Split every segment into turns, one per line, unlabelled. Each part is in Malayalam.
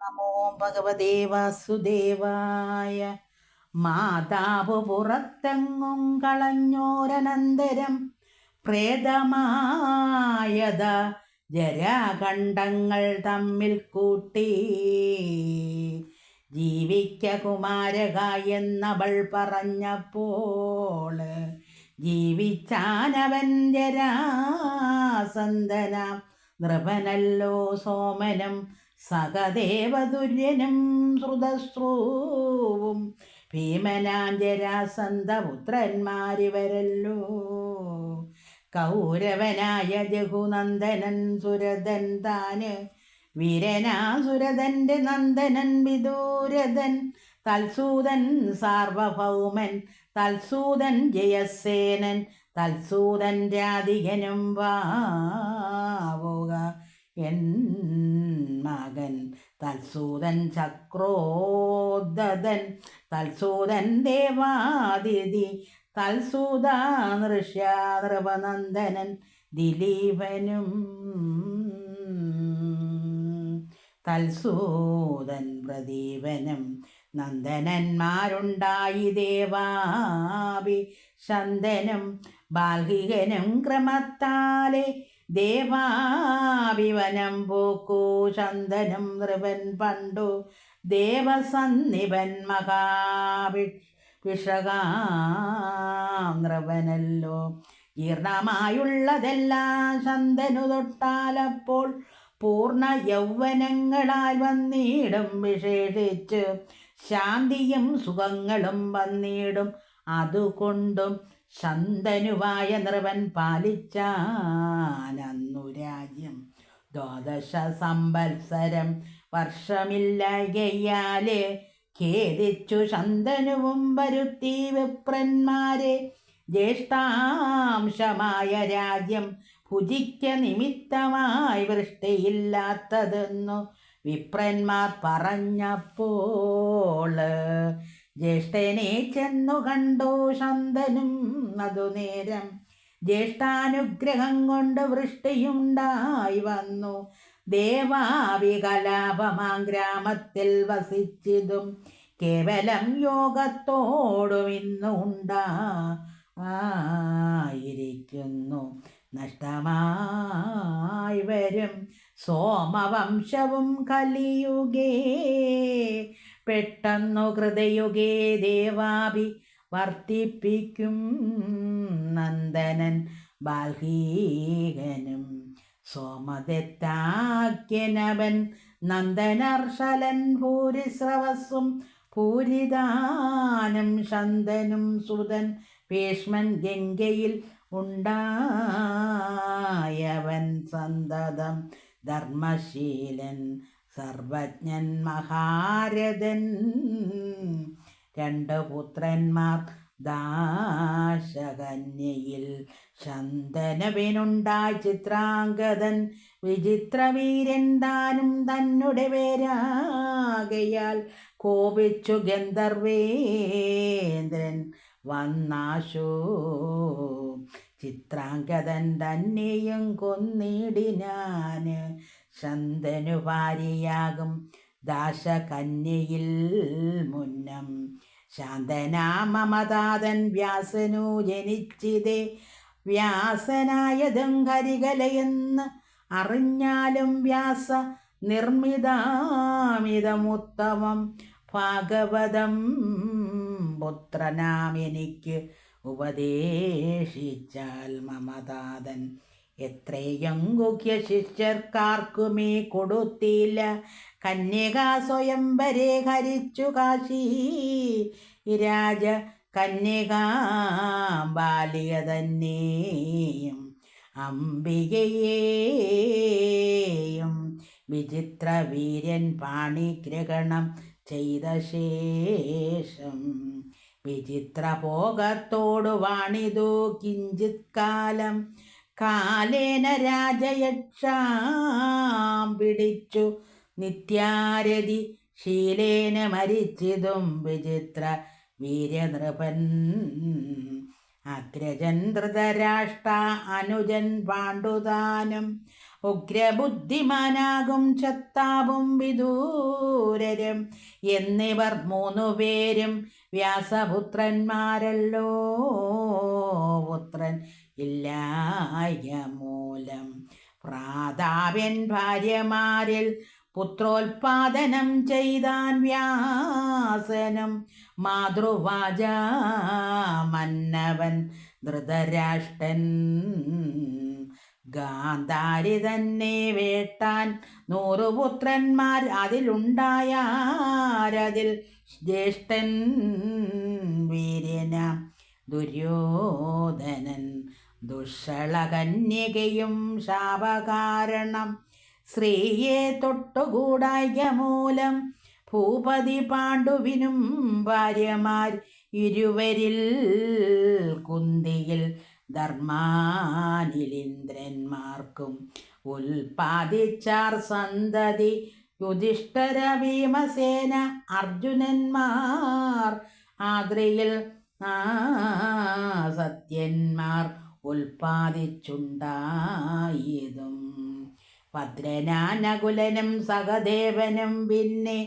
നമോ ഭഗവതേ വാസുദേവായ. മാതാവ് പുറത്തെങ്ങും കളഞ്ഞോരനന്തരം പ്രേതമായത ജരാഖണ്ഡങ്ങൾ തമ്മിൽ കൂട്ടി. ജീവിക്ക കുമാരക എന്നവൾ പറഞ്ഞപ്പോൾ ജീവിച്ചാനവൻ ജരാസന്ധനാം നൃപനല്ലോ സോമനും സഹദേവതുര്യനും ശ്രുതശ്രൂവും ഭീമനാം ജരാസന്ധപുത്രന്മാരിവരല്ലോ. കൗരവനായ ജഹുനന്ദനൻ സുരഥൻ താന് വീരനാസുരഥന്റെ നന്ദനൻ വിദൂരഥൻ തൽസൂതൻ സാർവഭൗമൻ തൽസൂതൻ ജയസേനൻ തൽസൂതൻ രാധികനും വാവുക എൻ മകൻ തൽസൂതൻ ചക്രോദ്ധതൻ തൽസൂതൻ ദേവാദിതി തൽസൂത നൃപനന്ദനൻ ദിലീപനും തൽസൂതൻ പ്രദീപനും നന്ദനന്മാരുണ്ടായി ദേവാഭി ശന്തനും ബാൽഹികനും ക്രമത്താലെ ദേവാഭിവനം പോക്കൂ ശന്തനും നൃപൻ പണ്ടു ദേവസന്നിപൻ നൃപനല്ലോ. ജീർണമായുള്ളതെല്ലാം ശന്തനു തൊട്ടാലപ്പോൾ പൂർണ്ണ യൗവനങ്ങളാൽ വന്നിടും. വിശേഷിച്ച് ശാന്തിയും സുഖങ്ങളും വന്നിടും. അതുകൊണ്ടും ശന്തനുവായ നൃപൻ പാലിച്ചാനന്നു രാജ്യം 12 സംവത്സരം. വർഷമില്ലായകയാല് ഖേദിച്ചു ശന്തനുവും വരുത്തി വിപ്രന്മാരെ. ജ്യേഷ്ഠാംശമായ രാജ്യം ഭുജിക്ക നിമിത്തമായി വൃഷ്ടിയില്ലാത്തതെന്നു വിപ്രന്മാർ പറഞ്ഞപ്പോൾ ജ്യേഷ്ഠനെ ചെന്നു കണ്ടു ശന്തനും. അതു നേരം ജ്യേഷ്ഠാനുഗ്രഹം കൊണ്ട് വൃഷ്ടിയുണ്ടായി വന്നു. ദേവാവികലാപമാം ഗ്രാമത്തിൽ വസിച്ചിതും കേവലം യോഗത്തോടും ഇന്നു ഉണ്ടായിരിക്കുന്നു. നഷ്ടമായി വരും സോമവംശവും കലിയുഗേ. പെട്ടെന്നു കൃതയുഗേ ദേവാഭി വർദ്ധിപ്പിക്കും നന്ദനൻ ബാൽഹീകനും സോമദത്താഖ്യനവൻ നന്ദനർഷലൻ ഭൂരിസ്രവസ്സും ഭൂരിദാനം ശന്തനും സുതൻ ഭീഷ്മൻ ഗംഗയിൽ ഉണ്ടായവൻ സന്തതം ധർമ്മശീലൻ സർവജ്ഞൻ മഹാരഥൻ. 2 പുത്രന്മാർ ദാശകന്യയിൽ ശന്തനുവിനുണ്ടായി ചിത്രാംഗതൻ വിചിത്രവീരൻ താനും തന്നെ പേരാകയാൽ കോപിച്ചു ഗന്ധർവേന്ദ്രൻ വന്നാശു. ചിത്രാംഗതൻ തന്നെയും കൊന്നിടിനാന് ശന്തനു ഭാര്യയാകും ദാശകന്യയിൽ മുന്നം. ശാന്തനാമമതാതൻ വ്യാസനു ജനിച്ചിതേ. വ്യാസനായതും കരികലയെന്ന് അറിഞ്ഞാലും വ്യാസ നിർമ്മിതാമിതമുത്തമം ഭാഗവതം പുത്രനാം എനിക്ക് ഉപദേശിച്ചാൽ മമതാതൻ എത്രയും ഗുഹ്യ ശിഷ്യർക്കാർക്കുമേ കൊടുത്തില്ല. കന്യക സ്വയംവരെ ഹരിച്ചു കാശി രാജ കന്യകാബാലിക തന്നെയും അംബികയെയും വിചിത്ര വീരൻ പാണിഗ്രഹണം ചെയ്ത ശേഷം വിചിത്ര ഭോഗത്തോടു വാണിതു കിഞ്ചിത് കാലം. കാലേന രാജയക്ഷാം പിടിച്ചു നിത്യാരതി ശീലേന മരിച്ചിതും വിചിത്ര വീരനൃപൻ. അഗ്രജൻ ധൃതരാഷ്ട്ര അനുജൻ പാണ്ഡുതാനും ഉഗ്രബുദ്ധിമാനാകും ക്ഷത്താവും വിദൂരരും എന്നിവർ 3 പേരും വ്യാസപുത്രന്മാരല്ലോ. പുത്രൻ ഇല്ലായ മൂലം പ്രാതാവ്യൻ ഭാര്യമാരിൽ പുത്രോൽപാദനം ചെയ്താൻ വ്യാസനും. മാതൃവാച മന്നവൻ ധൃതരാഷ്ട്രൻ ഗാന്ധാരി തന്നെ വേട്ടാൻ 100 പുത്രന്മാർ അതിലുണ്ടായാരതിൽ ജ്യേഷ്ഠൻ വീര്യന ദുര്യോധനൻ. ദുഷ്കളകന്യകയും ശാപകാരണം സ്ത്രീയെ തൊട്ടുകൂടായ്ക മൂലം ഭൂപതി പാണ്ഡുവിനും ഭാര്യമാർ ഇരുവരിൽ കുന്തിയിൽ ധർമാനിലിന്ദ്രന്മാർക്കും ഉൽപാദിച്ചാർ സന്തതി യുധിഷ്ഠിര ഭീമസേന അർജുനന്മാർ ആദ്രിയിൽ സത്യന്മാർ ഉൽപാദിച്ചുണ്ടായതും. ഭദ്രനാനകുലനും സഹദേവനും പിന്നെ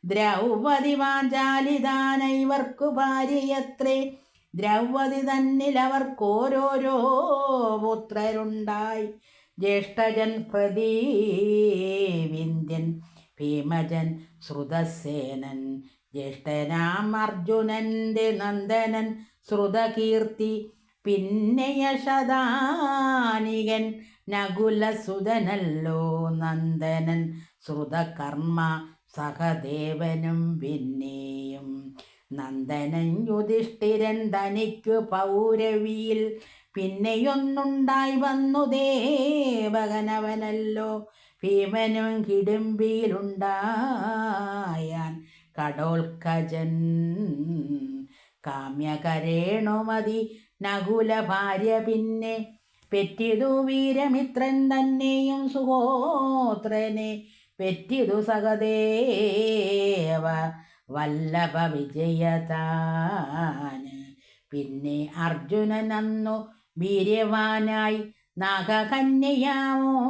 ദ്രൗപദി വാചാലിതാന ഇവർക്കു ഭാര്യയത്രേ. ദ്രൗപദി തന്നിൽ അവർക്കോരോരോ പുത്രരുണ്ടായി. ജ്യേഷ്ഠജൻ പ്രദീവിന്ദൻ, ഭീമജൻ ശ്രുതസേനൻ, ജ്യേഷ്ഠനാം അർജുനന്റെ നന്ദനൻ ശ്രുതകീർത്തി, പിന്നെ യശദാനികൻ നകുലസുതനല്ലോ നന്ദനൻ ശ്രുതകർമ്മ സഹദേവനും. പിന്നെയും നന്ദനൻ യുധിഷ്ഠിരൻ തനിക്കു പൗരവിയിൽ പിന്നെയൊന്നുണ്ടായി വന്നു ദേവകനവനല്ലോ. ഭീമനും കിടുമ്പിയിലുണ്ടായാൻ കടോൽക്കജൻ. കാമ്യകരേണുമതി നകുല ഭാര്യ പിന്നെ പെറ്റിതു വീരമിത്രൻ തന്നെയും സുഹോത്രനെ പെറ്റിതു സഹദേവ വല്ലഭ വിജയതാന്. പിന്നെ അർജുനൻ അന്നു വീര്യവാനായി നാഗകന്യയാമോ